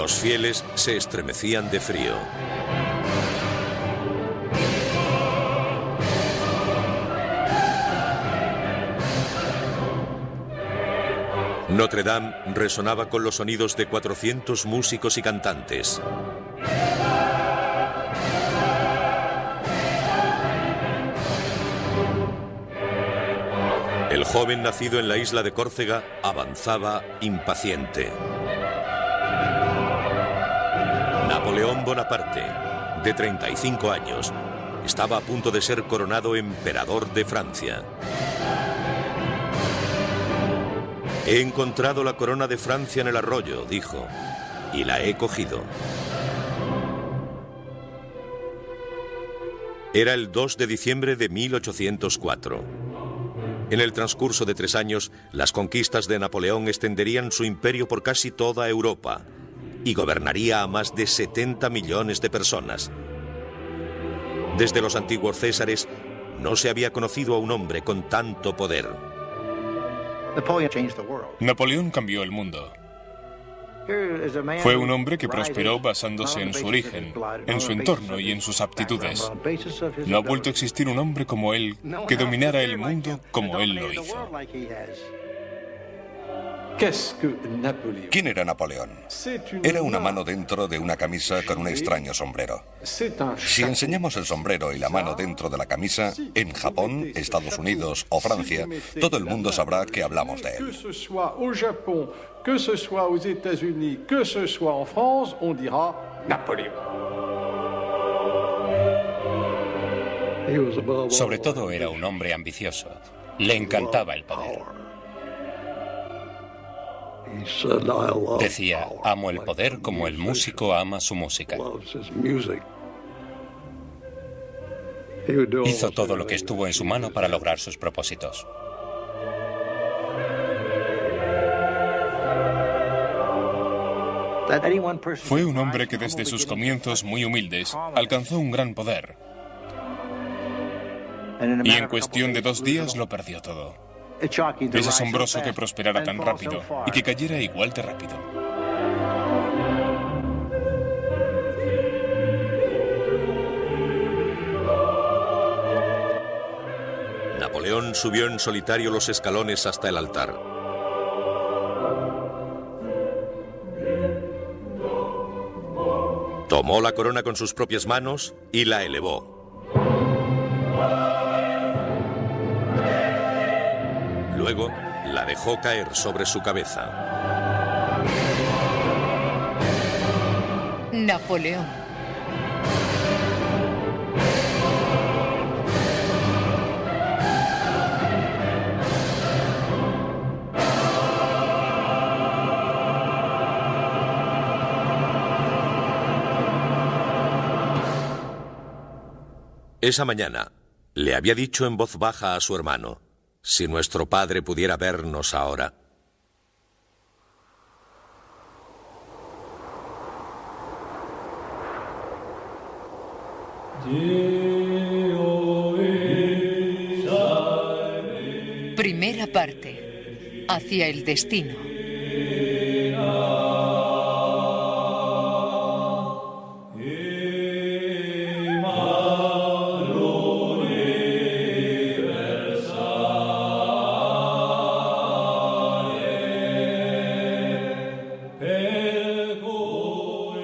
Los fieles se estremecían de frío. Notre Dame resonaba con los sonidos de 400 músicos y cantantes. El joven nacido en la isla de Córcega avanzaba impaciente. Napoleón Bonaparte, de 35 años, estaba a punto de ser coronado emperador de Francia. He encontrado la corona de Francia en el arroyo, dijo, y la he cogido. Era el 2 de diciembre de 1804. En el transcurso de 3 años, las conquistas de Napoleón extenderían su imperio por casi toda Europa y gobernaría a más de 70 millones de personas. Desde los antiguos césares, no se había conocido a un hombre con tanto poder. Napoleón cambió el mundo. Fue un hombre que prosperó basándose en su origen, en su entorno y en sus aptitudes. No ha vuelto a existir un hombre como él que dominara el mundo como él lo hizo. ¿Quién era Napoleón? Era una mano dentro de una camisa con un extraño sombrero. Si enseñamos el sombrero y la mano dentro de la camisa, en Japón, Estados Unidos o Francia, todo el mundo sabrá que hablamos de él. Que ce soit aux États-Unis, que ce soit en France, on dira Napoléon. Sobre todo era un hombre ambicioso. Le encantaba el poder. Decía, amo el poder como el músico ama su música. Hizo todo lo que estuvo en su mano para lograr sus propósitos. Fue un hombre que desde sus comienzos muy humildes alcanzó un gran poder. Y en cuestión de 2 días lo perdió todo. Es asombroso que prosperara tan rápido y que cayera igual de rápido. Napoleón subió en solitario los escalones hasta el altar. Tomó la corona con sus propias manos y la elevó. Luego la dejó caer sobre su cabeza. Napoleón. Esa mañana le había dicho en voz baja a su hermano: si nuestro padre pudiera vernos ahora. Primera parte. Hacia el destino.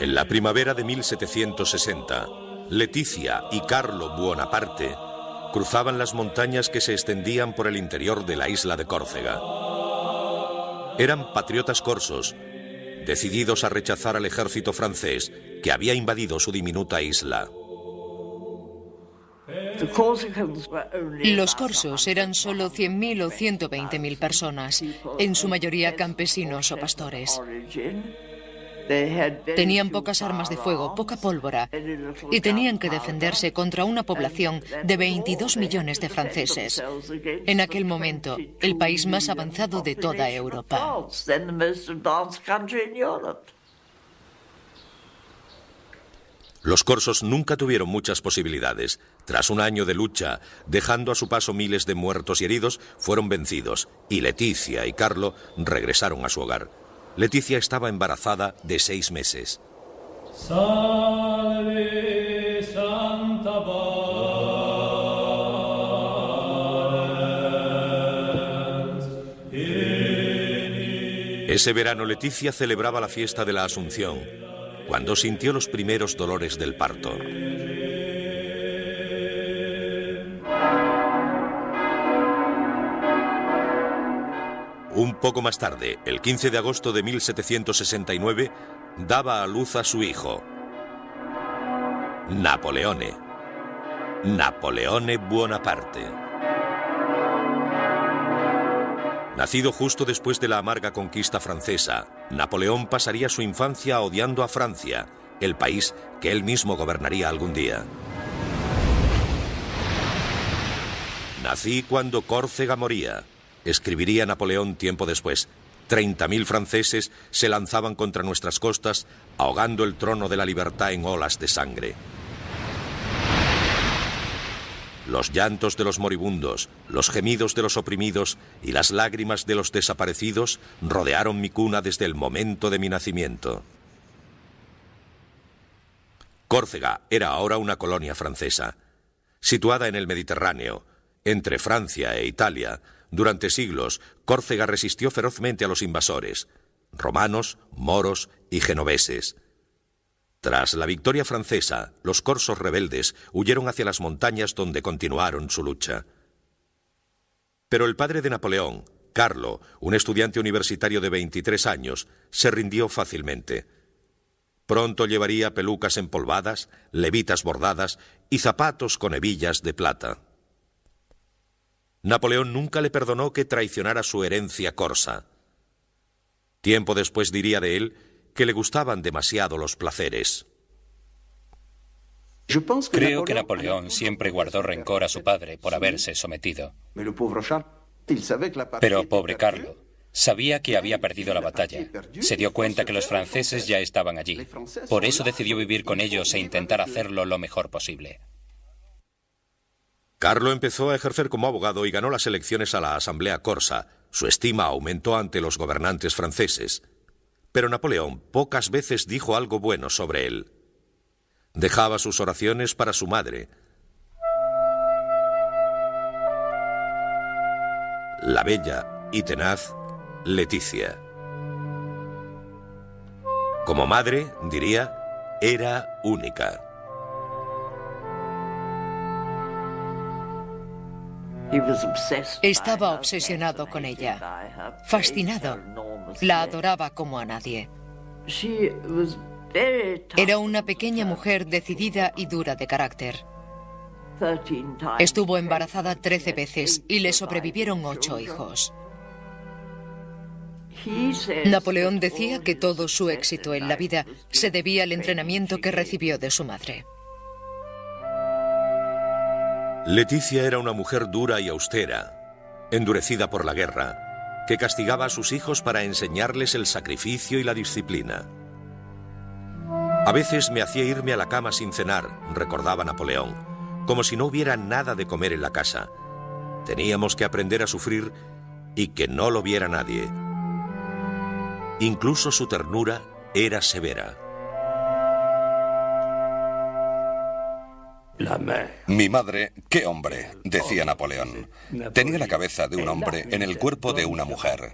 En la primavera de 1760, Leticia y Carlo Buonaparte cruzaban las montañas que se extendían por el interior de la isla de Córcega. Eran patriotas corsos, decididos a rechazar al ejército francés que había invadido su diminuta isla. Los corsos eran solo 100.000 o 120.000 personas, en su mayoría campesinos o pastores. Tenían pocas armas de fuego, poca pólvora, y tenían que defenderse contra una población de 22 millones de franceses. En aquel momento, el país más avanzado de toda Europa. Los corsos nunca tuvieron muchas posibilidades. Tras un año de lucha, dejando a su paso miles de muertos y heridos, fueron vencidos, y Leticia y Carlo regresaron a su hogar. Leticia estaba embarazada de 6 meses. Salve Santa Ese verano Leticia celebraba la fiesta de la Asunción, cuando sintió los primeros dolores del parto. Un poco más tarde, el 15 de agosto de 1769, daba a luz a su hijo, Napoleone Bonaparte. Nacido justo después de la amarga conquista francesa, Napoleón pasaría su infancia odiando a Francia, el país que él mismo gobernaría algún día. Nací cuando Córcega moría, escribiría Napoleón tiempo después. 30.000 franceses se lanzaban contra nuestras costas, ahogando el trono de la libertad en olas de sangre. Los llantos de los moribundos, los gemidos de los oprimidos y las lágrimas de los desaparecidos rodearon mi cuna desde el momento de mi nacimiento. Córcega era ahora una colonia francesa. Situada en el Mediterráneo, entre Francia e Italia, durante siglos, Córcega resistió ferozmente a los invasores, romanos, moros y genoveses. Tras la victoria francesa, los corsos rebeldes huyeron hacia las montañas donde continuaron su lucha. Pero el padre de Napoleón, Carlo, un estudiante universitario de 23 años, se rindió fácilmente. Pronto llevaría pelucas empolvadas, levitas bordadas y zapatos con hebillas de plata. Napoleón nunca le perdonó que traicionara su herencia corsa. Tiempo después diría de él que le gustaban demasiado los placeres. Creo que Napoleón siempre guardó rencor a su padre por haberse sometido. Pero pobre Carlo, sabía que había perdido la batalla. Se dio cuenta que los franceses ya estaban allí. Por eso decidió vivir con ellos e intentar hacerlo lo mejor posible. Carlo empezó a ejercer como abogado y ganó las elecciones a la Asamblea Corsa. Su estima aumentó ante los gobernantes franceses. Pero Napoleón pocas veces dijo algo bueno sobre él. Dejaba sus oraciones para su madre, la bella y tenaz Leticia. Como madre, diría, era única. Estaba obsesionado con ella, fascinado. La adoraba como a nadie. Era una pequeña mujer decidida y dura de carácter. Estuvo embarazada 13 veces y le sobrevivieron 8 hijos. Napoleón decía que todo su éxito en la vida se debía al entrenamiento que recibió de su madre. Leticia era una mujer dura y austera, endurecida por la guerra, que castigaba a sus hijos para enseñarles el sacrificio y la disciplina. A veces me hacía irme a la cama sin cenar, recordaba Napoleón, como si no hubiera nada de comer en la casa. Teníamos que aprender a sufrir y que no lo viera nadie. Incluso su ternura era severa. Mi madre, qué hombre, decía Napoleón. Tenía la cabeza de un hombre en el cuerpo de una mujer.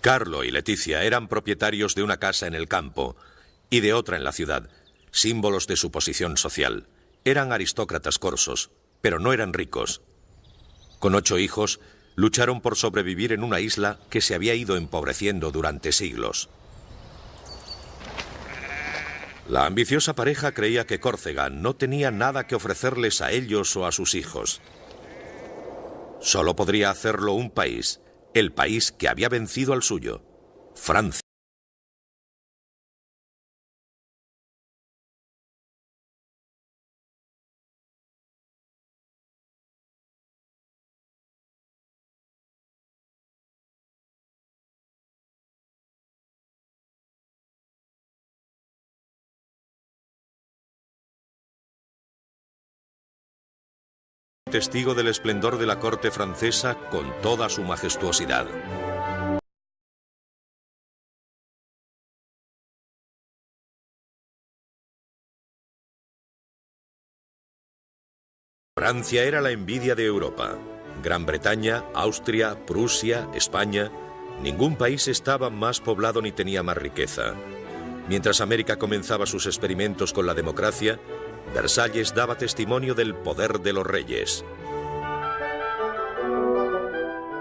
Carlo y Leticia eran propietarios de una casa en el campo y de otra en la ciudad, símbolos de su posición social. Eran aristócratas corsos, pero no eran ricos. Con 8 hijos, lucharon por sobrevivir en una isla que se había ido empobreciendo durante siglos. La ambiciosa pareja creía que Córcega no tenía nada que ofrecerles a ellos o a sus hijos. Solo podría hacerlo un país, el país que había vencido al suyo, Francia. testigo del esplendor de la corte francesa con toda su majestuosidad. Francia era la envidia de Europa. Gran Bretaña, Austria, Prusia, España, ningún país estaba más poblado ni tenía más riqueza. Mientras América comenzaba sus experimentos con la democracia, Versalles daba testimonio del poder de los reyes.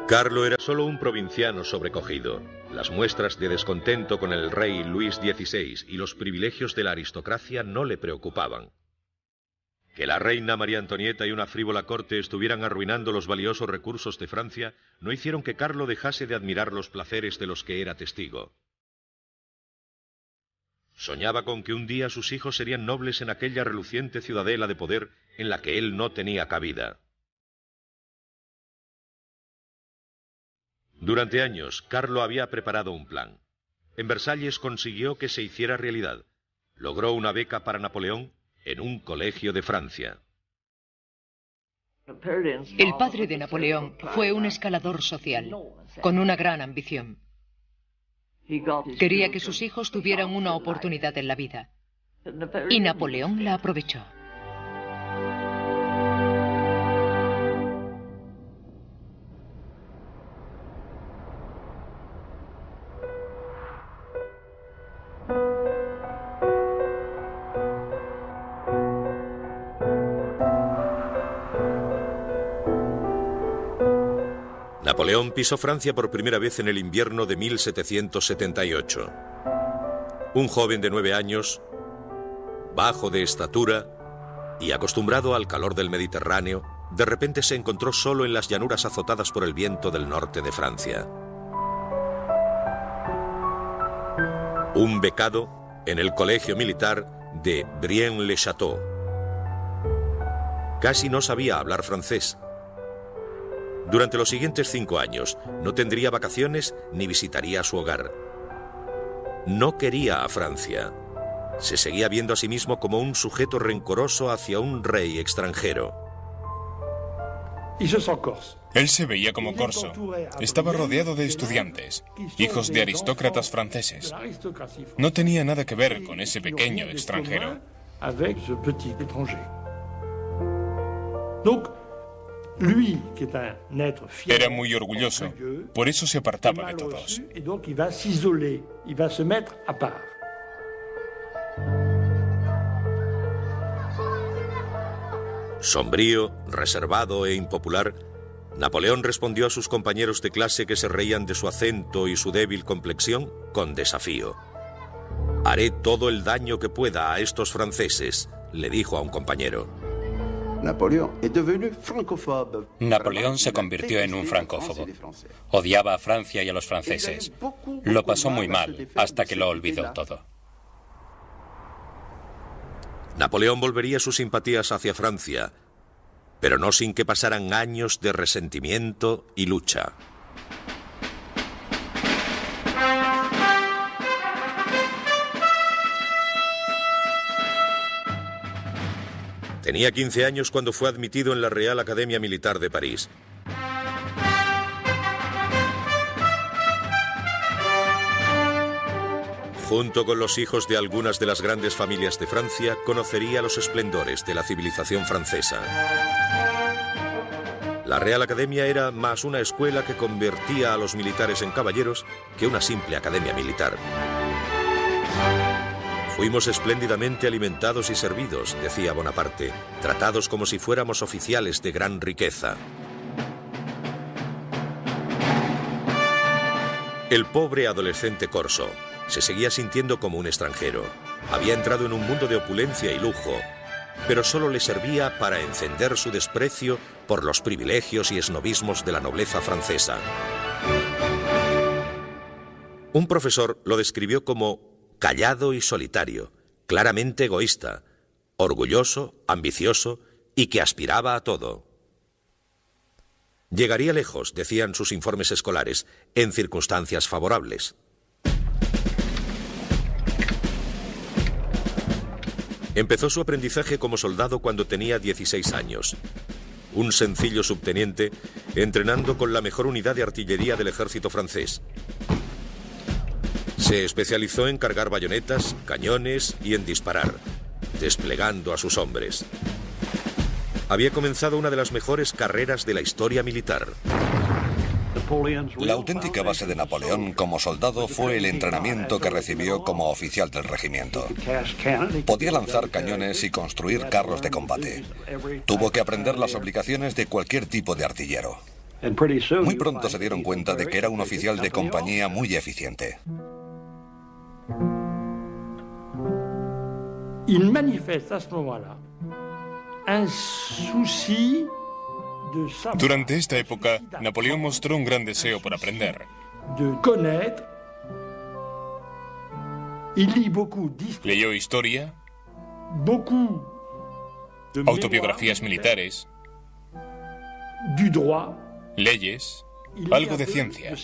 Carlo era solo un provinciano sobrecogido. Las muestras de descontento con el rey Luis XVI y los privilegios de la aristocracia no le preocupaban. Que la reina María Antonieta y una frívola corte estuvieran arruinando los valiosos recursos de Francia no hicieron que Carlo dejase de admirar los placeres de los que era testigo. Soñaba con que un día sus hijos serían nobles en aquella reluciente ciudadela de poder en la que él no tenía cabida. Durante años, Carlo había preparado un plan. En Versalles consiguió que se hiciera realidad. Logró una beca para Napoleón en un colegio de Francia. El padre de Napoleón fue un escalador social, con una gran ambición. Quería que sus hijos tuvieran una oportunidad en la vida, y Napoleón la aprovechó. Napoleón pisó Francia por primera vez en el invierno de 1778. Un joven de 9 años, bajo de estatura y acostumbrado al calor del Mediterráneo, de repente se encontró solo en las llanuras azotadas por el viento del norte de Francia. Un becado en el colegio militar de Brienne-le-Château. Casi no sabía hablar francés. Durante los siguientes 5 años no tendría vacaciones ni visitaría su hogar. No quería a Francia. Se seguía viendo a sí mismo como un sujeto rencoroso hacia un rey extranjero. Él se veía como corso. Estaba rodeado de estudiantes, hijos de aristócratas franceses. No tenía nada que ver con ese pequeño extranjero. Era muy orgulloso, por eso se apartaba de todos. Sombrío, reservado e impopular, Napoleón respondió a sus compañeros de clase que se reían de su acento y su débil complexión con desafío. «Haré todo el daño que pueda a estos franceses», le dijo a un compañero. Napoleón se convirtió en un francófobo. Odiaba a Francia y a los franceses. Lo pasó muy mal hasta que lo olvidó todo. Napoleón volvería sus simpatías hacia Francia, pero no sin que pasaran años de resentimiento y lucha. Tenía 15 años cuando fue admitido en la Real Academia Militar de París. Junto con los hijos de algunas de las grandes familias de Francia, conocería los esplendores de la civilización francesa. La Real Academia era más una escuela que convertía a los militares en caballeros que una simple academia militar. Fuimos espléndidamente alimentados y servidos, decía Bonaparte, tratados como si fuéramos oficiales de gran riqueza. El pobre adolescente corso se seguía sintiendo como un extranjero. Había entrado en un mundo de opulencia y lujo, pero solo le servía para encender su desprecio por los privilegios y esnobismos de la nobleza francesa. Un profesor lo describió como callado y solitario, claramente egoísta, orgulloso, ambicioso y que aspiraba a todo. Llegaría lejos, decían sus informes escolares, en circunstancias favorables. Empezó su aprendizaje como soldado cuando tenía 16 años. un sencillo subteniente, entrenando con la mejor unidad de artillería del ejército francés. Se especializó en cargar bayonetas, cañones y en disparar, desplegando a sus hombres. Había comenzado una de las mejores carreras de la historia militar. La auténtica base de Napoleón como soldado fue el entrenamiento que recibió como oficial del regimiento. Podía lanzar cañones y construir carros de combate. Tuvo que aprender las obligaciones de cualquier tipo de artillero. Muy pronto se dieron cuenta de que era un oficial de compañía muy eficiente. Il manifeste à ce moment-là un souci. Durante esta época, Napoleón mostró un gran deseo por aprender. Leyó historia, autobiografías militares, leyes, algo de ciencia.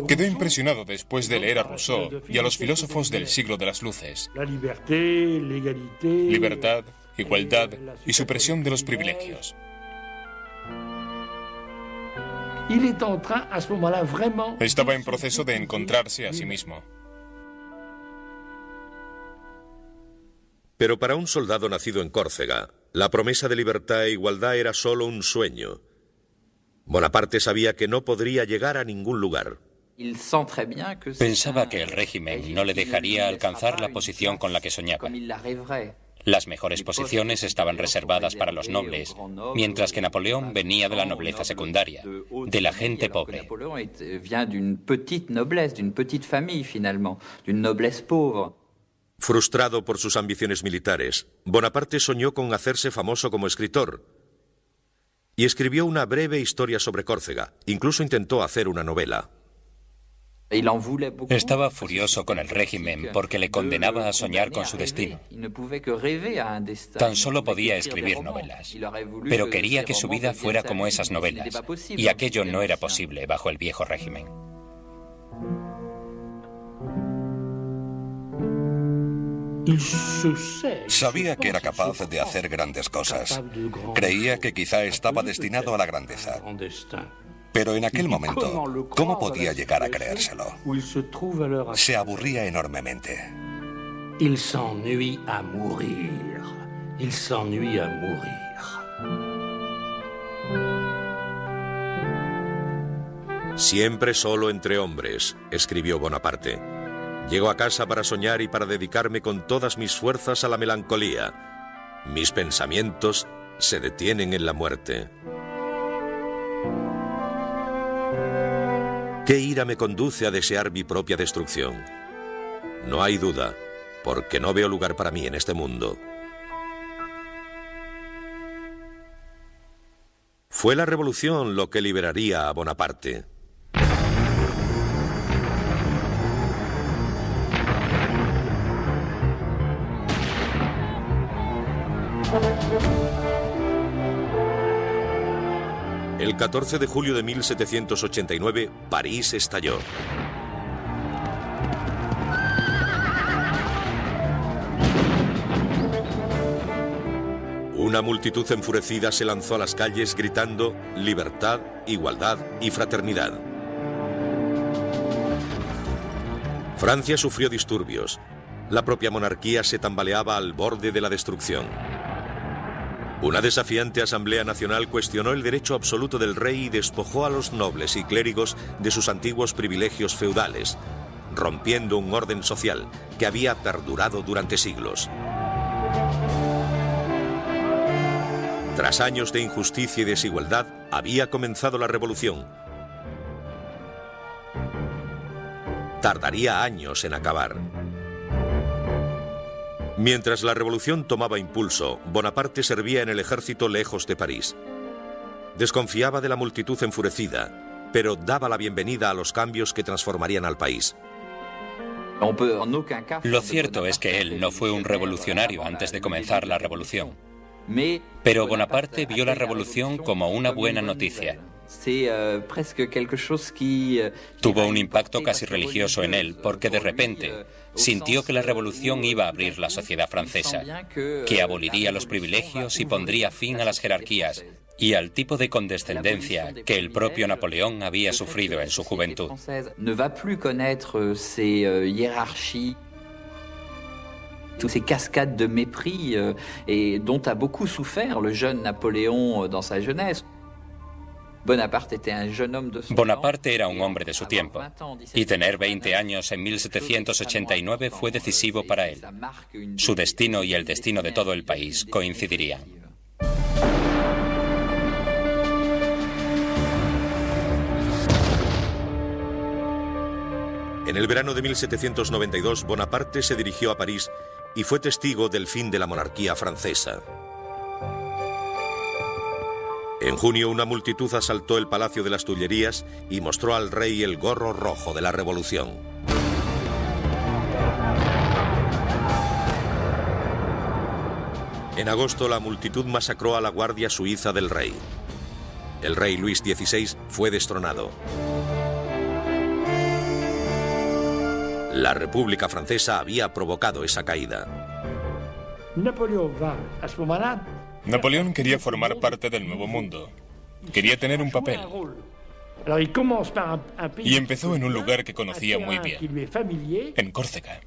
Quedó impresionado después de leer a Rousseau y a los filósofos del siglo de las luces. Libertad, igualdad y supresión de los privilegios. Estaba en proceso de encontrarse a sí mismo. Pero para un soldado nacido en Córcega, la promesa de libertad e igualdad era solo un sueño. Bonaparte sabía que no podría llegar a ningún lugar. Pensaba que el régimen no le dejaría alcanzar la posición con la que soñaba. Las mejores posiciones estaban reservadas para los nobles, mientras que Napoleón venía de la nobleza secundaria, de la gente pobre. Frustrado por sus ambiciones militares, Bonaparte soñó con hacerse famoso como escritor y escribió una breve historia sobre Córcega. Incluso intentó hacer una novela. Estaba furioso con el régimen porque le condenaba a soñar con su destino. Tan solo podía escribir novelas, pero quería que su vida fuera como esas novelas, y aquello no era posible bajo el viejo régimen. Sabía que era capaz de hacer grandes cosas. Creía que quizá estaba destinado a la grandeza. Pero en aquel momento, ¿cómo podía llegar a creérselo? Se aburría enormemente. Il s'ennuie à mourir. Il s'ennuie à mourir. Siempre solo entre hombres, escribió Bonaparte. Llego a casa para soñar y para dedicarme con todas mis fuerzas a la melancolía. Mis pensamientos se detienen en la muerte. ¿Qué ira me conduce a desear mi propia destrucción? No hay duda, porque no veo lugar para mí en este mundo. Fue la revolución lo que liberaría a Bonaparte. El 14 de julio de 1789, París estalló. Una multitud enfurecida se lanzó a las calles gritando libertad, igualdad y fraternidad. Francia sufrió disturbios. La propia monarquía se tambaleaba al borde de la destrucción. Una desafiante Asamblea Nacional cuestionó el derecho absoluto del rey y despojó a los nobles y clérigos de sus antiguos privilegios feudales, rompiendo un orden social que había perdurado durante siglos. Tras años de injusticia y desigualdad, había comenzado la revolución. Tardaría años en acabar. Mientras la revolución tomaba impulso, Bonaparte servía en el ejército lejos de París. Desconfiaba de la multitud enfurecida, pero daba la bienvenida a los cambios que transformarían al país. Lo cierto es que él no fue un revolucionario antes de comenzar la revolución. Pero Bonaparte vio la revolución como una buena noticia. Tuvo un impacto casi religioso en él, porque de repente sintió que la revolución iba a abrir la sociedad francesa, que aboliría los privilegios y pondría fin a las jerarquías y al tipo de condescendencia que el propio Napoleón había sufrido en su juventud. Toutes ces cascades de mépris dont a beaucoup souffert le jeune Napoléon dans sa jeunesse. Bonaparte era un hombre de su tiempo, y tener 20 años en 1789 fue decisivo para él. Su destino y el destino de todo el país coincidirían. En el verano de 1792, Bonaparte se dirigió a París y fue testigo del fin de la monarquía francesa. En junio, una multitud asaltó el Palacio de las Tullerías y mostró al rey el gorro rojo de la Revolución. En agosto, la multitud masacró a la Guardia Suiza del rey. El rey Luis XVI fue destronado. La República Francesa había provocado esa caída. Napoleón quería formar parte del nuevo mundo. Quería tener un papel. Y empezó en un lugar que conocía muy bien, en Córcega.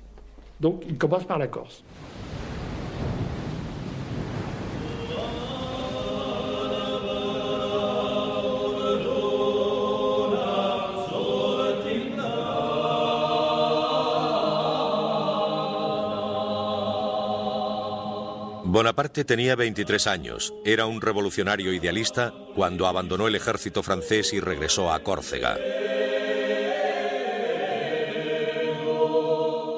Bonaparte tenía 23 años, era un revolucionario idealista cuando abandonó el ejército francés y regresó a Córcega.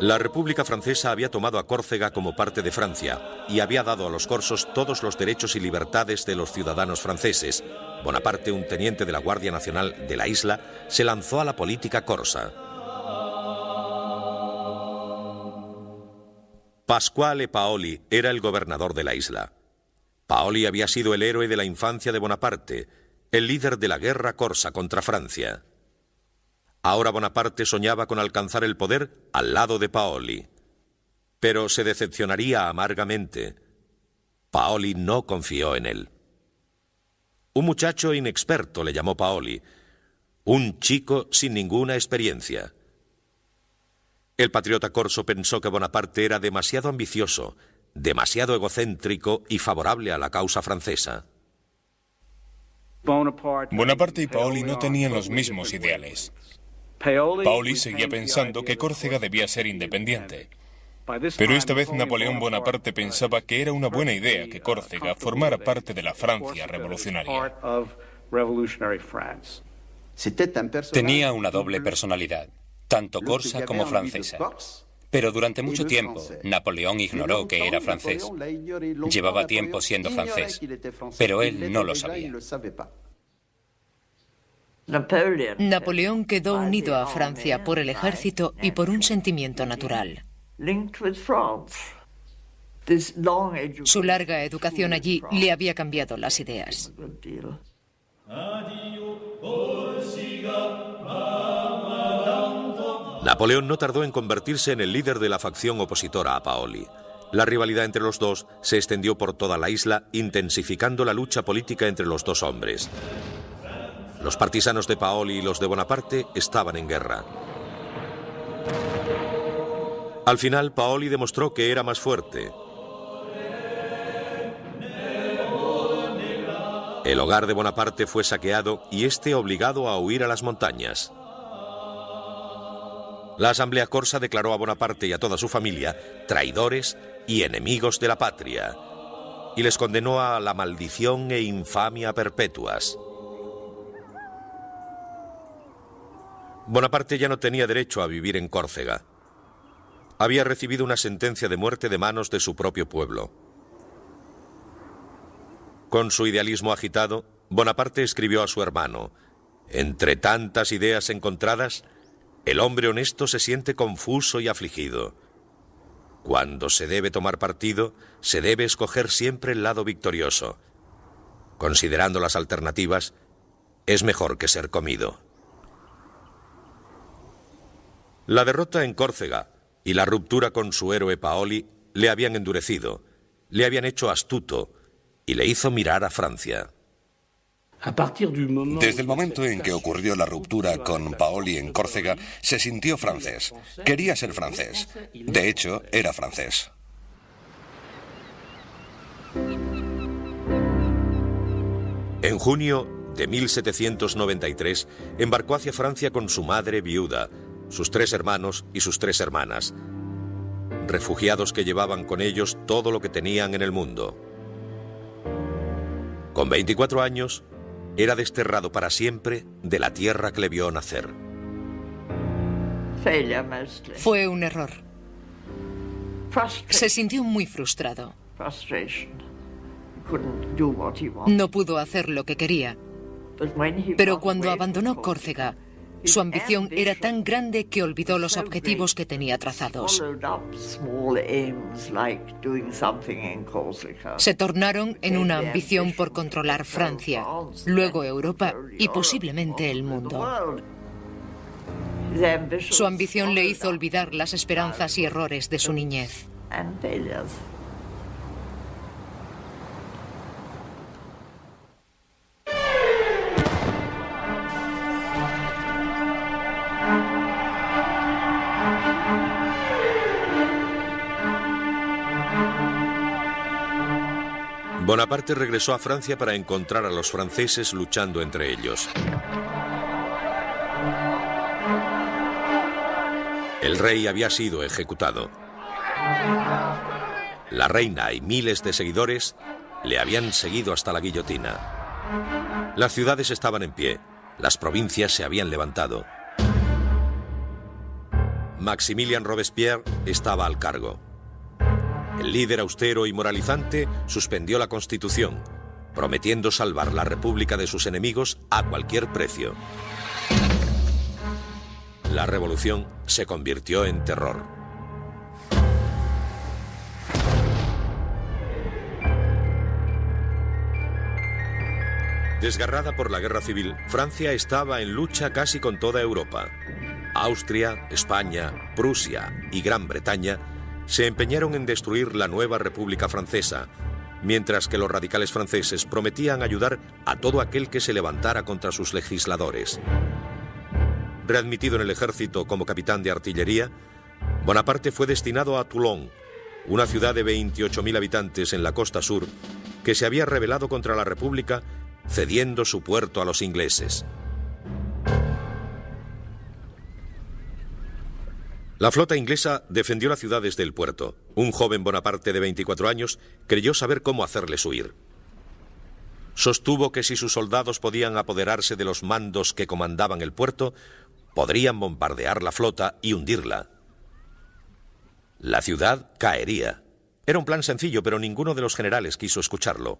La República Francesa había tomado a Córcega como parte de Francia y había dado a los corsos todos los derechos y libertades de los ciudadanos franceses. Bonaparte, un teniente de la Guardia Nacional de la isla, se lanzó a la política corsa. Pasquale Paoli era el gobernador de la isla. Paoli había sido el héroe de la infancia de Bonaparte, el líder de la guerra corsa contra Francia. Ahora Bonaparte soñaba con alcanzar el poder al lado de Paoli. Pero se decepcionaría amargamente. Paoli no confió en él. Un muchacho inexperto, le llamó Paoli, un chico sin ninguna experiencia. El patriota corso pensó que Bonaparte era demasiado ambicioso, demasiado egocéntrico y favorable a la causa francesa. Bonaparte y Paoli no tenían los mismos ideales. Paoli seguía pensando que Córcega debía ser independiente. Pero esta vez Napoleón Bonaparte pensaba que era una buena idea que Córcega formara parte de la Francia revolucionaria. Tenía una doble personalidad, tanto corsa como francesa. Pero durante mucho tiempo, Napoleón ignoró que era francés. Llevaba tiempo siendo francés, pero él no lo sabía. Napoleón quedó unido a Francia por el ejército y por un sentimiento natural. Su larga educación allí le había cambiado las ideas. Napoleón no tardó en convertirse en el líder de la facción opositora a Paoli. La rivalidad entre los dos se extendió por toda la isla, intensificando la lucha política entre los dos hombres. Los partisanos de Paoli y los de Bonaparte estaban en guerra. Al final, Paoli demostró que era más fuerte. El hogar de Bonaparte fue saqueado y este obligado a huir a las montañas. La Asamblea Corsa declaró a Bonaparte y a toda su familia traidores y enemigos de la patria, y les condenó a la maldición e infamia perpetuas. Bonaparte ya no tenía derecho a vivir en Córcega. Había recibido una sentencia de muerte de manos de su propio pueblo. Con su idealismo agitado, Bonaparte escribió a su hermano: entre tantas ideas encontradas, el hombre honesto se siente confuso y afligido. Cuando se debe tomar partido, se debe escoger siempre el lado victorioso. Considerando las alternativas, es mejor que ser comido. La derrota en Córcega y la ruptura con su héroe Paoli le habían endurecido, le habían hecho astuto y le hizo mirar a Francia. Desde el momento en que ocurrió la ruptura con Paoli en Córcega, se sintió francés. Quería ser francés. De hecho, era francés. En junio de 1793 embarcó hacia Francia con su madre viuda, sus 3 hermanos y sus 3 hermanas, refugiados que llevaban con ellos todo lo que tenían en el mundo. Con 24 años, era desterrado para siempre de la tierra que le vio nacer. Fue un error. Se sintió muy frustrado. No pudo hacer lo que quería. Pero cuando abandonó Córcega, su ambición era tan grande que olvidó los objetivos que tenía trazados. Se tornaron en una ambición por controlar Francia, luego Europa y posiblemente el mundo. Su ambición le hizo olvidar las esperanzas y errores de su niñez. Bonaparte regresó a Francia para encontrar a los franceses luchando entre ellos. El rey había sido ejecutado. La reina y miles de seguidores le habían seguido hasta la guillotina. Las ciudades estaban en pie, las provincias se habían levantado. Maximilien Robespierre estaba al cargo. El líder austero y moralizante suspendió la Constitución, prometiendo salvar la República de sus enemigos a cualquier precio. La revolución se convirtió en terror. Desgarrada por la guerra civil, Francia estaba en lucha casi con toda Europa. Austria, España, Prusia y Gran Bretaña se empeñaron en destruir la nueva República Francesa, mientras que los radicales franceses prometían ayudar a todo aquel que se levantara contra sus legisladores. Readmitido en el ejército como capitán de artillería, Bonaparte fue destinado a Toulon, una ciudad de 28.000 habitantes en la costa sur, que se había rebelado contra la República, cediendo su puerto a los ingleses. La flota inglesa defendió la ciudad desde el puerto. Un joven Bonaparte de 24 años creyó saber cómo hacerles huir. Sostuvo que si sus soldados podían apoderarse de los mandos que comandaban el puerto, podrían bombardear la flota y hundirla. La ciudad caería. Era un plan sencillo, pero ninguno de los generales quiso escucharlo.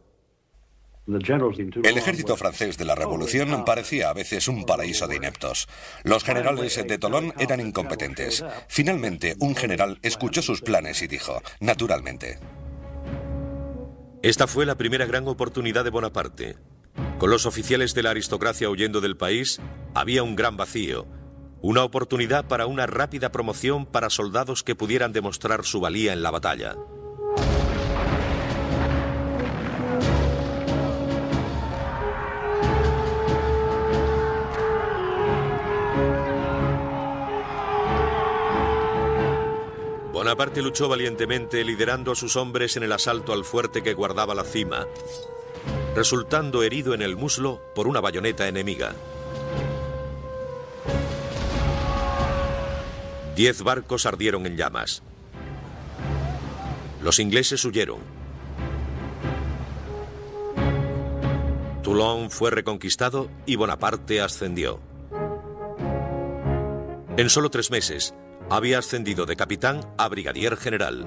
El ejército francés de la Revolución parecía a veces un paraíso de ineptos. Los generales de Toulon eran incompetentes. Finalmente, un general escuchó sus planes y dijo, naturalmente. Esta fue la primera gran oportunidad de Bonaparte. Con los oficiales de la aristocracia huyendo del país, había un gran vacío. Una oportunidad para una rápida promoción para soldados que pudieran demostrar su valía en la batalla. Bonaparte luchó valientemente, liderando a sus hombres en el asalto al fuerte que guardaba la cima, resultando herido en el muslo por una bayoneta enemiga. 10 barcos ardieron en llamas. Los ingleses huyeron. Toulon fue reconquistado y Bonaparte ascendió. En solo 3 meses, había ascendido de capitán a brigadier general.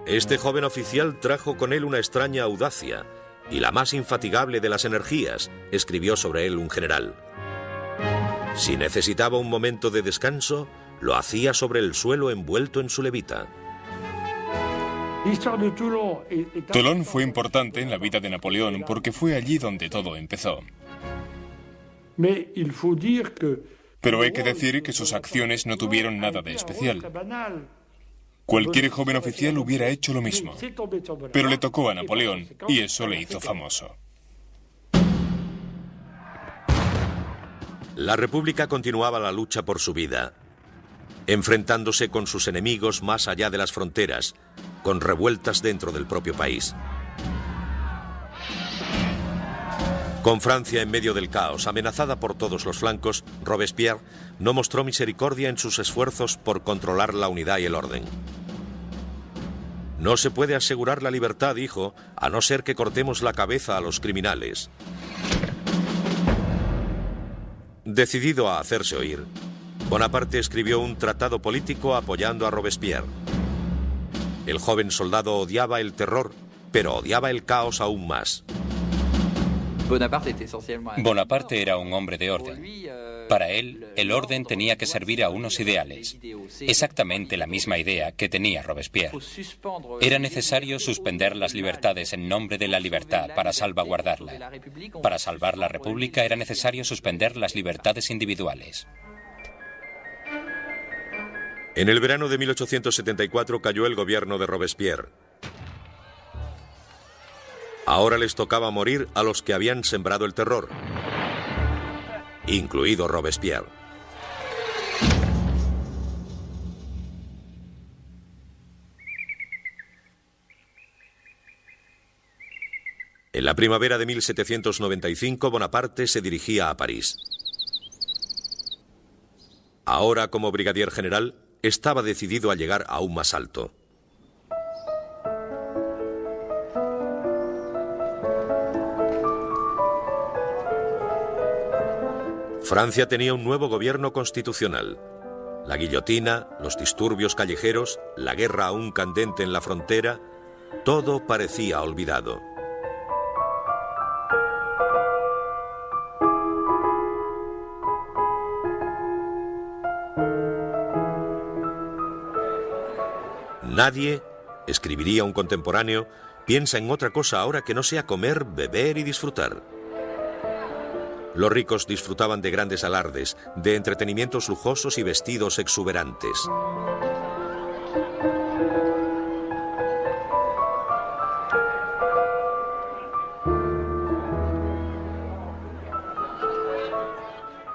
Este joven oficial trajo con él una extraña audacia y la más infatigable de las energías, escribió sobre él un general. Si necesitaba un momento de descanso, lo hacía sobre el suelo envuelto en su levita. Toulon fue importante en la vida de Napoleón porque fue allí donde todo empezó. Pero hay que decir que sus acciones no tuvieron nada de especial. Cualquier joven oficial hubiera hecho lo mismo. Pero le tocó a Napoleón y eso le hizo famoso. La República continuaba la lucha por su vida, enfrentándose con sus enemigos más allá de las fronteras, con revueltas dentro del propio país. Con Francia en medio del caos, amenazada por todos los flancos, Robespierre no mostró misericordia en sus esfuerzos por controlar la unidad y el orden. No se puede asegurar la libertad, dijo, a no ser que cortemos la cabeza a los criminales. Decidido a hacerse oír, Bonaparte escribió un tratado político apoyando a Robespierre. El joven soldado odiaba el terror, pero odiaba el caos aún más. Bonaparte era un hombre de orden. Para él, el orden tenía que servir a unos ideales. Exactamente la misma idea que tenía Robespierre. Era necesario suspender las libertades en nombre de la libertad para salvaguardarla. Para salvar la República era necesario suspender las libertades individuales. En el verano de 1874 cayó el gobierno de Robespierre. Ahora les tocaba morir a los que habían sembrado el terror, incluido Robespierre. En la primavera de 1795, Bonaparte se dirigía a París. Ahora, como brigadier general, estaba decidido a llegar aún más alto. Francia tenía un nuevo gobierno constitucional. La guillotina, los disturbios callejeros, la guerra aún candente en la frontera, todo parecía olvidado. Nadie, escribiría un contemporáneo, piensa en otra cosa ahora que no sea comer, beber y disfrutar. Los ricos disfrutaban de grandes alardes, de entretenimientos lujosos y vestidos exuberantes.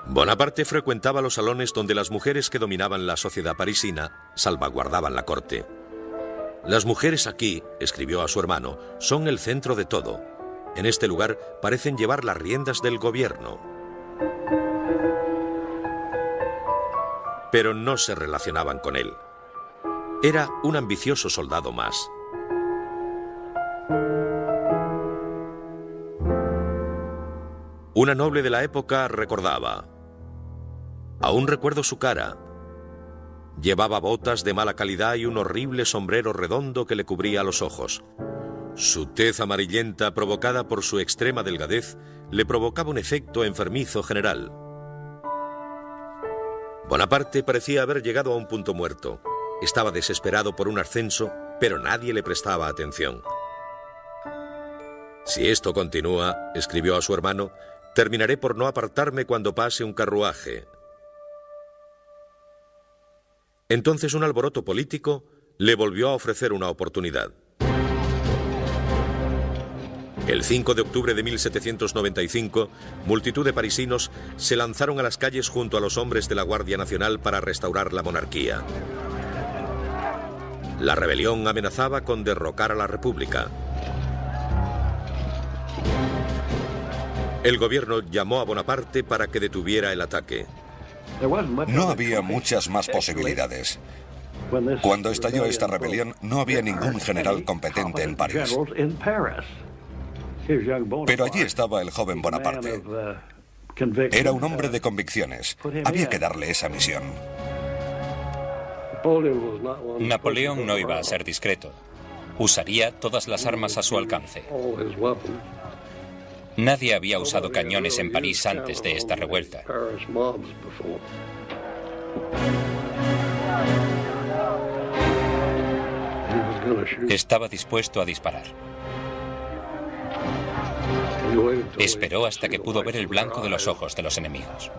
Bonaparte frecuentaba los salones donde las mujeres que dominaban la sociedad parisina salvaguardaban la corte. Las mujeres aquí, escribió a su hermano, son el centro de todo. En este lugar parecen llevar las riendas del gobierno. Pero no se relacionaban con él. Era un ambicioso soldado más. Una noble de la época recordaba: aún recuerdo su cara. Llevaba botas de mala calidad y un horrible sombrero redondo que le cubría los ojos. Su tez amarillenta, provocada por su extrema delgadez, le provocaba un efecto enfermizo general. Bonaparte parecía haber llegado a un punto muerto. Estaba desesperado por un ascenso, pero nadie le prestaba atención. Si esto continúa, escribió a su hermano, terminaré por no apartarme cuando pase un carruaje. Entonces un alboroto político le volvió a ofrecer una oportunidad. El 5 de octubre de 1795, multitud de parisinos se lanzaron a las calles junto a los hombres de la Guardia Nacional para restaurar la monarquía. La rebelión amenazaba con derrocar a la República. El gobierno llamó a Bonaparte para que detuviera el ataque. No había muchas más posibilidades. Cuando estalló esta rebelión, no había ningún general competente en París. Pero allí estaba el joven Bonaparte. Era un hombre de convicciones. Había que darle esa misión. Napoleón no iba a ser discreto. Usaría todas las armas a su alcance. Nadie había usado cañones en París antes de esta revuelta. Estaba dispuesto a disparar. Esperó hasta que pudo ver el blanco de los ojos de los enemigos.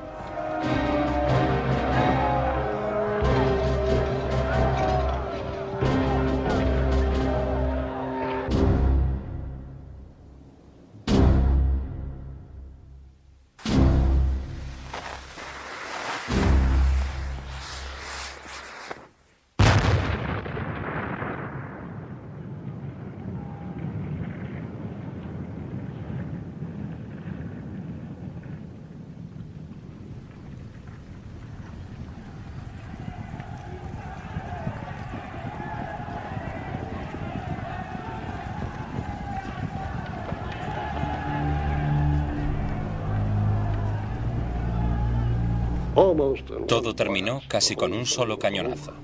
Todo terminó casi con un solo cañonazo.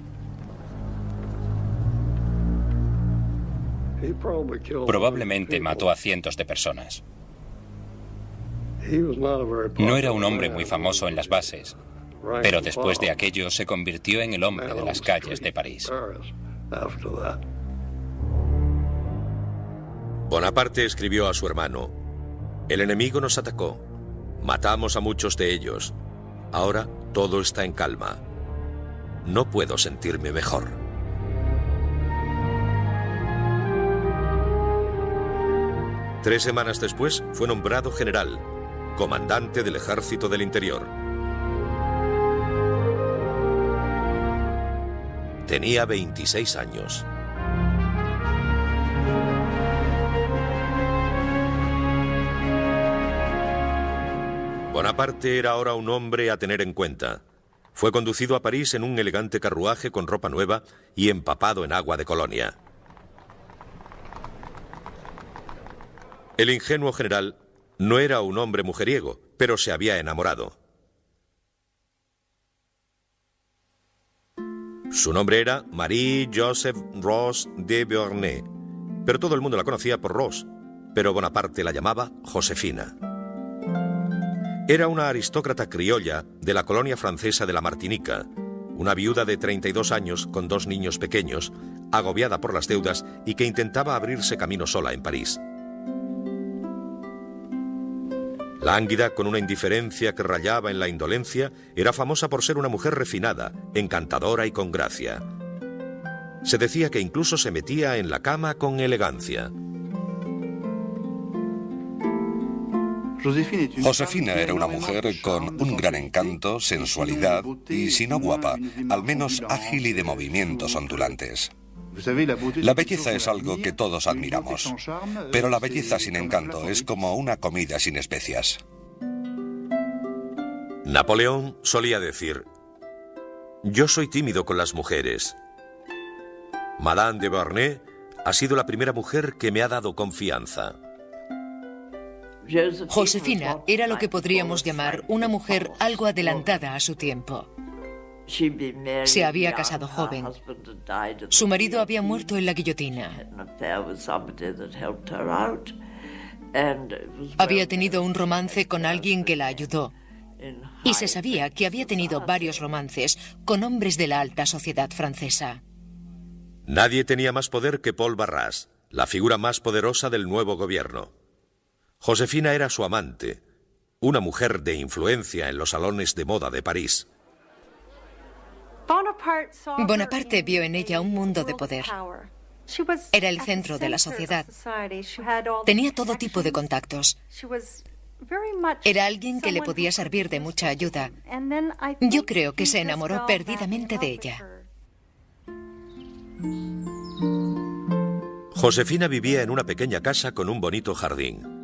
Probablemente mató a cientos de personas. No era un hombre muy famoso en las bases, pero después de aquello se convirtió en el hombre de las calles de París. Bonaparte escribió a su hermano: "El enemigo nos atacó. Matamos a muchos de ellos. Ahora todo está en calma. No puedo sentirme mejor". Tres semanas después fue nombrado general, comandante del Ejército del Interior. Tenía 26 años. Bonaparte era ahora un hombre a tener en cuenta. Fue conducido a París en un elegante carruaje con ropa nueva y empapado en agua de Colonia. El ingenuo general no era un hombre mujeriego, pero se había enamorado. Su nombre era Marie-Joseph Rose de Beauharnais, pero todo el mundo la conocía por Rose, pero Bonaparte la llamaba Josefina. Era una aristócrata criolla de la colonia francesa de la Martinica, una viuda de 32 años con 2 niños pequeños, agobiada por las deudas y que intentaba abrirse camino sola en París. Lánguida, con una indiferencia que rayaba en la indolencia, era famosa por ser una mujer refinada, encantadora y con gracia. Se decía que incluso se metía en la cama con elegancia. Josefina era una mujer con un gran encanto, sensualidad y, si no guapa, al menos ágil y de movimientos ondulantes. La belleza es algo que todos admiramos, pero la belleza sin encanto es como una comida sin especias. Napoleón solía decir: "Yo soy tímido con las mujeres. Madame de Beauharnais ha sido la primera mujer que me ha dado confianza". Josefina era lo que podríamos llamar una mujer algo adelantada a su tiempo. Se había casado joven. Su marido había muerto en la guillotina. Había tenido un romance con alguien que la ayudó. Y se sabía que había tenido varios romances con hombres de la alta sociedad francesa. Nadie tenía más poder que Paul Barras, la figura más poderosa del nuevo gobierno. Josefina era su amante, una mujer de influencia en los salones de moda de París. Bonaparte vio en ella un mundo de poder. Era el centro de la sociedad. Tenía todo tipo de contactos. Era alguien que le podía servir de mucha ayuda. Yo creo que se enamoró perdidamente de ella. Josefina vivía en una pequeña casa con un bonito jardín.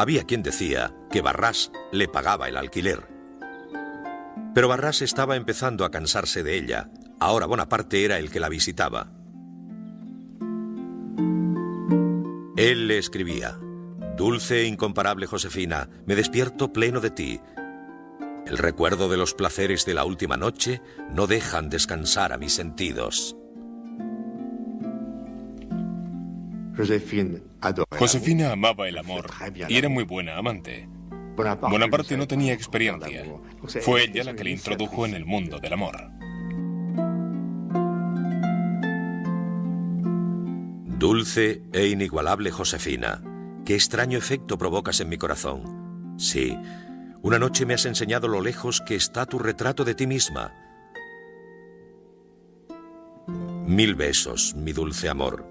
Había quien decía que Barras le pagaba el alquiler. Pero Barras estaba empezando a cansarse de ella. Ahora Bonaparte era el que la visitaba. Él le escribía: "Dulce e incomparable Josefina, me despierto pleno de ti. El recuerdo de los placeres de la última noche no dejan descansar a mis sentidos". Josefina amaba el amor y era muy buena amante. Bonaparte no tenía experiencia. Fue ella la que le introdujo en el mundo del amor. Dulce e inigualable Josefina, qué extraño efecto provocas en mi corazón. Sí, una noche me has enseñado lo lejos que está tu retrato de ti misma. 1000 besos, mi dulce amor.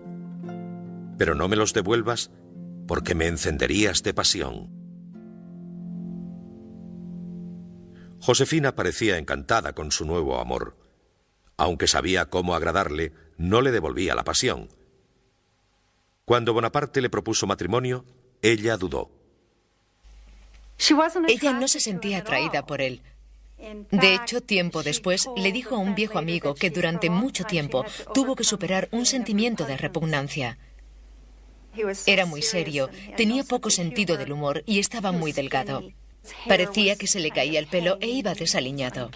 Pero no me los devuelvas porque me encenderías de pasión. Josefina parecía encantada con su nuevo amor. Aunque sabía cómo agradarle, no le devolvía la pasión. Cuando Bonaparte le propuso matrimonio, ella dudó. Ella no se sentía atraída por él. De hecho, tiempo después, le dijo a un viejo amigo que durante mucho tiempo tuvo que superar un sentimiento de repugnancia. Era muy serio, tenía poco sentido del humor y estaba muy delgado. Parecía que se le caía el pelo e iba desaliñado.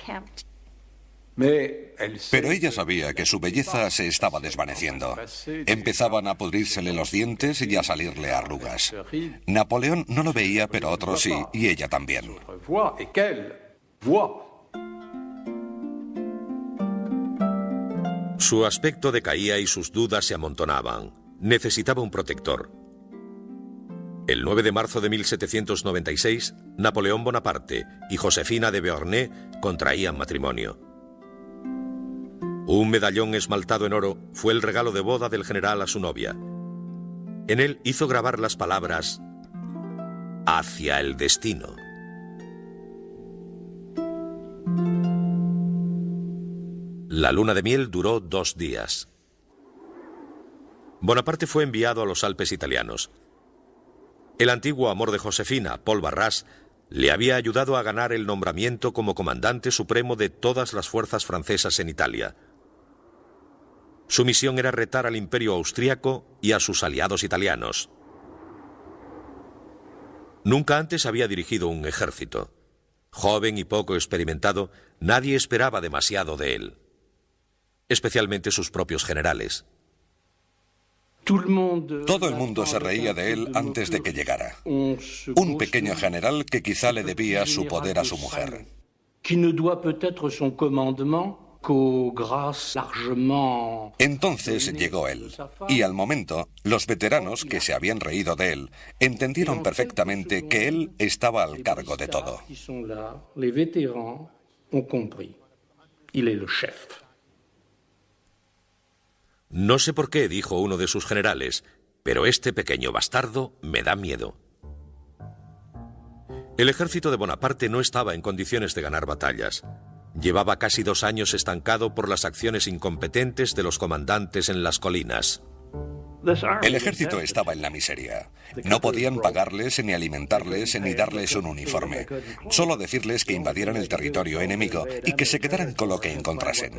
Pero ella sabía que su belleza se estaba desvaneciendo. Empezaban a pudrírsele los dientes y a salirle arrugas. Napoleón no lo veía, pero otros sí, y ella también. Su aspecto decaía y sus dudas se amontonaban. Necesitaba un protector. El 9 de marzo de 1796, Napoleón Bonaparte y Josefina de Beauharnais contraían matrimonio. Un medallón esmaltado en oro fue el regalo de boda del general a su novia. En él hizo grabar las palabras «Hacia el destino». La luna de miel duró 2 días. Bonaparte fue enviado a los Alpes italianos. El antiguo amor de Josefina, Paul Barras, le había ayudado a ganar el nombramiento como comandante supremo de todas las fuerzas francesas en Italia. Su misión era retar al imperio austríaco y a sus aliados italianos. Nunca antes había dirigido un ejército. Joven y poco experimentado, nadie esperaba demasiado de él, especialmente sus propios generales. Todo el mundo se reía de él antes de que llegara. Un pequeño general que quizá le debía su poder a su mujer. Entonces llegó él, y al momento, los veteranos que se habían reído de él entendieron perfectamente que él estaba al cargo de todo. No sé por qué, dijo uno de sus generales, pero este pequeño bastardo me da miedo. El ejército de Bonaparte no estaba en condiciones de ganar batallas. Llevaba casi 2 años estancado por las acciones incompetentes de los comandantes en las colinas. El ejército estaba en la miseria. No podían pagarles, ni alimentarles, ni darles un uniforme. Solo decirles que invadieran el territorio enemigo y que se quedaran con lo que encontrasen.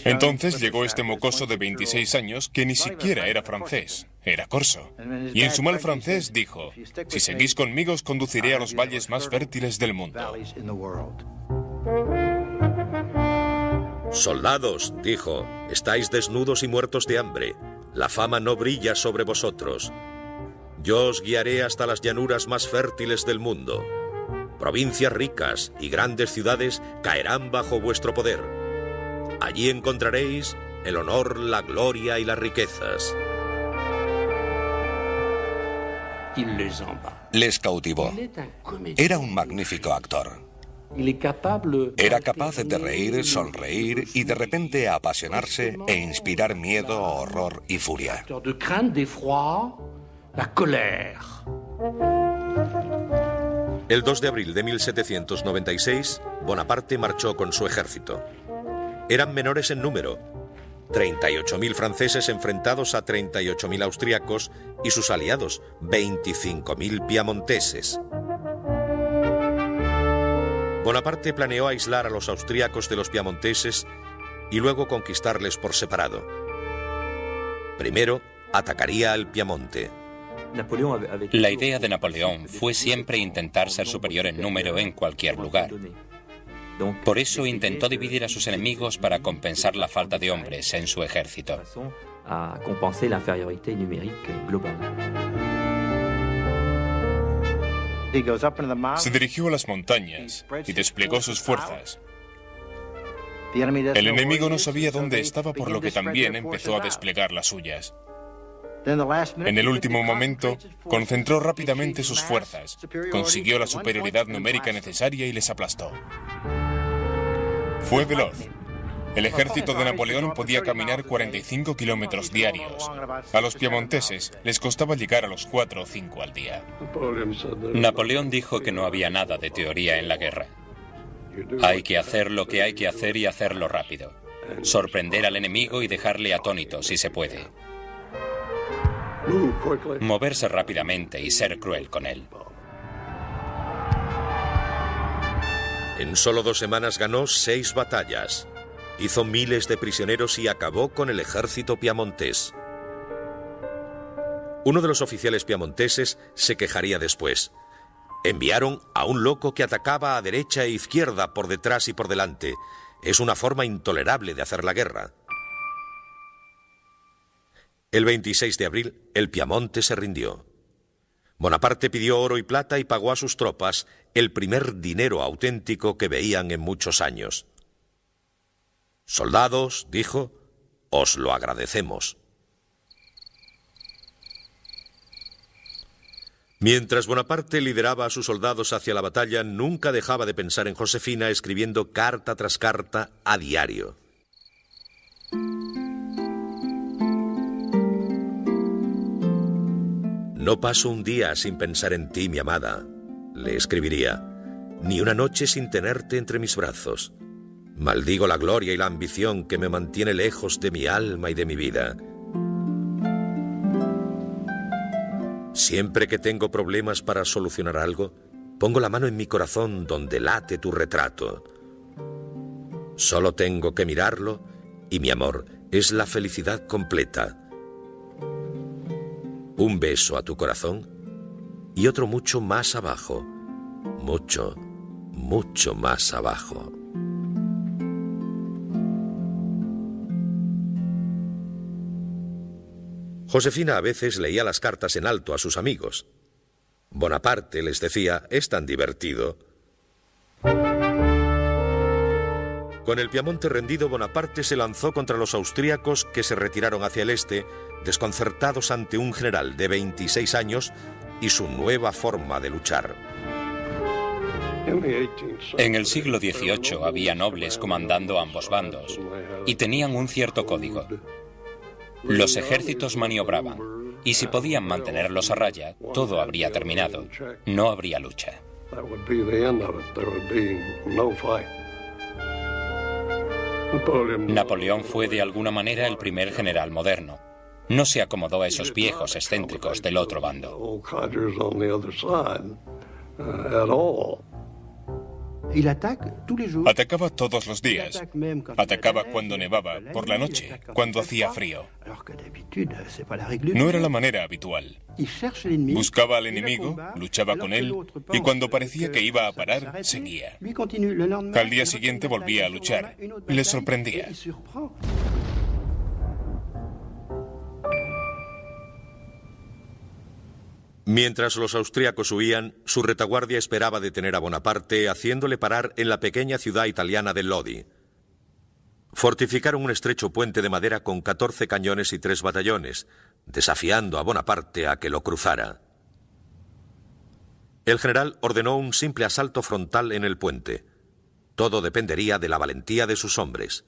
Entonces llegó este mocoso de 26 años que ni siquiera era francés, era corso. Y en su mal francés dijo: si seguís conmigo os conduciré a los valles más fértiles del mundo. Soldados, dijo, estáis desnudos y muertos de hambre. La fama no brilla sobre vosotros. Yo os guiaré hasta las llanuras más fértiles del mundo. Provincias ricas y grandes ciudades caerán bajo vuestro poder. Allí encontraréis el honor, la gloria y las riquezas. Les cautivó. Era un magnífico actor. Era capaz de reír, sonreír y de repente apasionarse e inspirar miedo, horror y furia. El 2 de abril de 1796, Bonaparte marchó con su ejército. Eran menores en número, 38.000 franceses enfrentados a 38.000 austriacos y sus aliados, 25.000 piamonteses. Bonaparte planeó aislar a los austriacos de los piamonteses y luego conquistarles por separado. Primero, atacaría al Piamonte. La idea de Napoleón fue siempre intentar ser superior en número en cualquier lugar. Por eso intentó dividir a sus enemigos para compensar la falta de hombres en su ejército. Se dirigió a las montañas y desplegó sus fuerzas. El enemigo no sabía dónde estaba, por lo que también empezó a desplegar las suyas. En el último momento, concentró rápidamente sus fuerzas, consiguió la superioridad numérica necesaria y les aplastó. Fue veloz. El ejército de Napoleón podía caminar 45 kilómetros diarios. A los piamonteses les costaba llegar a los 4 o 5 al día. Napoleón dijo que no había nada de teoría en la guerra. Hay que hacer lo que hay que hacer y hacerlo rápido. Sorprender al enemigo y dejarle atónito si se puede. Moverse rápidamente y ser cruel con él. En solo 2 semanas ganó 6 batallas. Hizo miles de prisioneros y acabó con el ejército piamontés. Uno de los oficiales piamonteses se quejaría después. Enviaron a un loco que atacaba a derecha e izquierda, por detrás y por delante. Es una forma intolerable de hacer la guerra. El 26 de abril, el Piamonte se rindió. Bonaparte pidió oro y plata y pagó a sus tropas el primer dinero auténtico que veían en muchos años. «Soldados», dijo, «os lo agradecemos». Mientras Bonaparte lideraba a sus soldados hacia la batalla, nunca dejaba de pensar en Josefina, escribiendo carta tras carta a diario. «No paso un día sin pensar en ti, mi amada», le escribiría, «ni una noche sin tenerte entre mis brazos. Maldigo la gloria y la ambición que me mantiene lejos de mi alma y de mi vida. Siempre que tengo problemas para solucionar algo, pongo la mano en mi corazón donde late tu retrato. Solo tengo que mirarlo y mi amor es la felicidad completa. Un beso a tu corazón y otro mucho más abajo, mucho, mucho más abajo». Josefina a veces leía las cartas en alto a sus amigos. Bonaparte les decía, «es tan divertido». Con el Piamonte rendido, Bonaparte se lanzó contra los austríacos, que se retiraron hacia el este, desconcertados ante un general de 26 años y su nueva forma de luchar. En el siglo XVIII había nobles comandando ambos bandos y tenían un cierto código. Los ejércitos maniobraban, y si podían mantenerlos a raya, todo habría terminado. No habría lucha. Napoleón fue de alguna manera el primer general moderno. No se acomodó a esos viejos excéntricos del otro bando. Atacaba todos los días. Atacaba cuando nevaba, por la noche, cuando hacía frío. No era la manera habitual. Buscaba al enemigo, luchaba con él, y cuando parecía que iba a parar, seguía. Al día siguiente volvía a luchar. Le sorprendía. Mientras los austríacos huían, su retaguardia esperaba detener a Bonaparte, haciéndole parar en la pequeña ciudad italiana de Lodi. Fortificaron un estrecho puente de madera con 14 cañones y 3 batallones, desafiando a Bonaparte a que lo cruzara. El general ordenó un simple asalto frontal en el puente. Todo dependería de la valentía de sus hombres.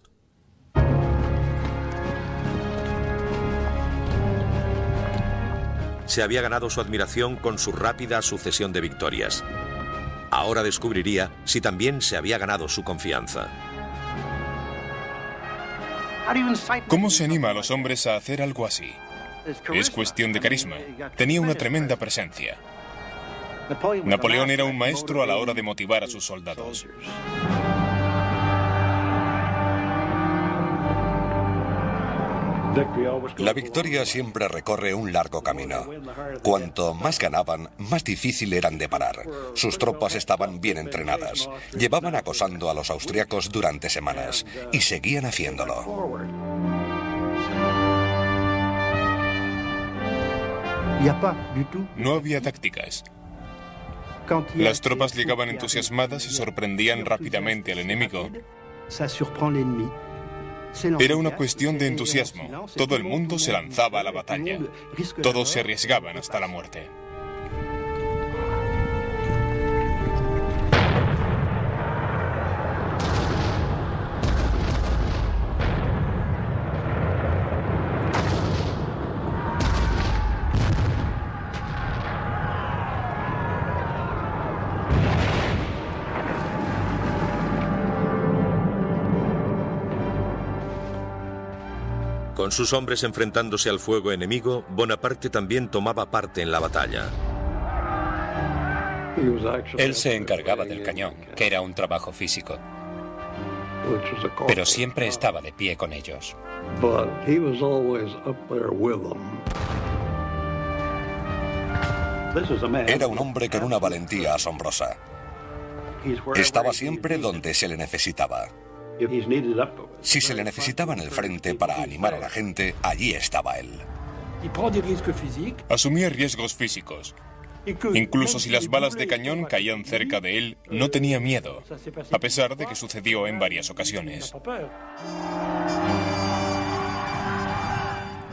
Se había ganado su admiración con su rápida sucesión de victorias. Ahora descubriría si también se había ganado su confianza. ¿Cómo se anima a los hombres a hacer algo así? Es cuestión de carisma. Tenía una tremenda presencia. Napoleón era un maestro a la hora de motivar a sus soldados. La victoria siempre recorre un largo camino. Cuanto más ganaban, más difícil eran de parar. Sus tropas estaban bien entrenadas. Llevaban acosando a los austriacos durante semanas y seguían haciéndolo. No había tácticas. Las tropas llegaban entusiasmadas y sorprendían rápidamente al enemigo. Era una cuestión de entusiasmo. Todo el mundo se lanzaba a la batalla. Todos se arriesgaban hasta la muerte. Con sus hombres enfrentándose al fuego enemigo, Bonaparte también tomaba parte en la batalla. Él se encargaba del cañón, que era un trabajo físico, pero siempre estaba de pie con ellos. Era un hombre con una valentía asombrosa. Estaba siempre donde se le necesitaba. Si se le necesitaba en el frente para animar a la gente, allí estaba él. Asumía riesgos físicos. Incluso si las balas de cañón caían cerca de él, no tenía miedo, a pesar de que sucedió en varias ocasiones.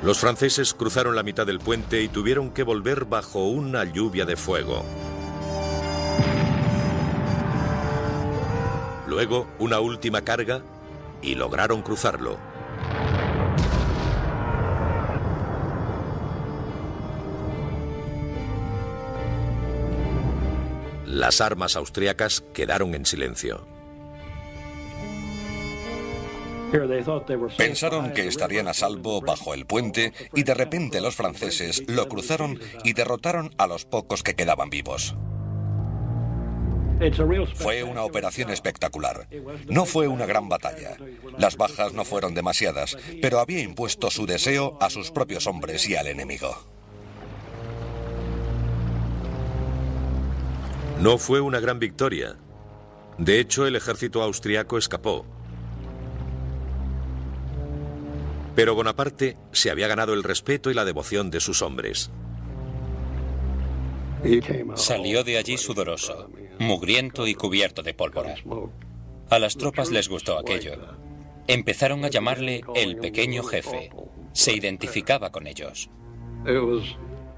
Los franceses cruzaron la mitad del puente y tuvieron que volver bajo una lluvia de fuego. Luego, una última carga y lograron cruzarlo. Las armas austriacas quedaron en silencio. Pensaron que estarían a salvo bajo el puente y de repente los franceses lo cruzaron y derrotaron a los pocos que quedaban vivos. Fue una operación espectacular. No fue una gran batalla. Las bajas no fueron demasiadas, pero había impuesto su deseo a sus propios hombres y al enemigo. No fue una gran victoria. De hecho, el ejército austriaco escapó. Pero Bonaparte se había ganado el respeto y la devoción de sus hombres. Salió de allí sudoroso, mugriento y cubierto de pólvora. A las tropas les gustó aquello. Empezaron a llamarle el pequeño jefe. Se identificaba con ellos.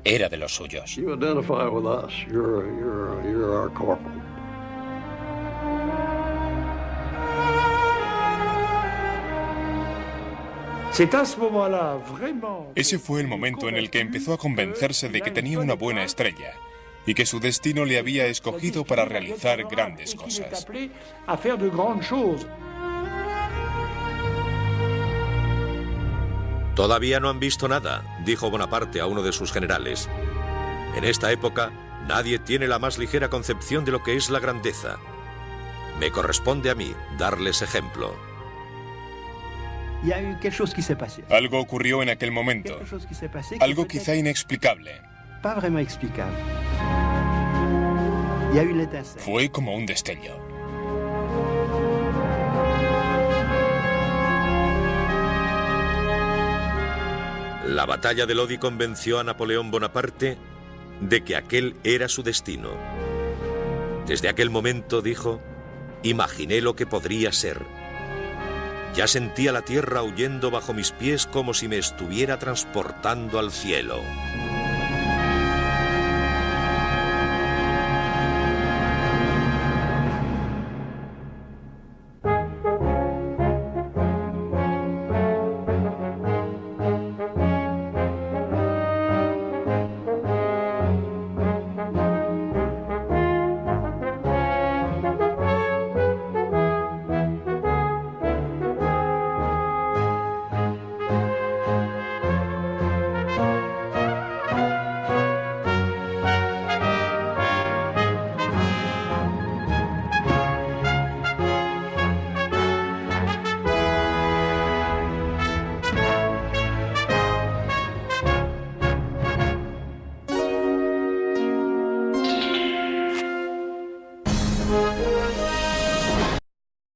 Era de los suyos. Ese fue el momento en el que empezó a convencerse de que tenía una buena estrella y que su destino le había escogido para realizar grandes cosas. Todavía no han visto nada, dijo Bonaparte a uno de sus generales. En esta época, nadie tiene la más ligera concepción de lo que es la grandeza. Me corresponde a mí darles ejemplo. Algo ocurrió en aquel momento, algo quizá inexplicable. Fue como un destello. La batalla de Lodi convenció a Napoleón Bonaparte de que aquel era su destino. Desde aquel momento, dijo, imaginé lo que podría ser. Ya sentía la tierra huyendo bajo mis pies como si me estuviera transportando al cielo.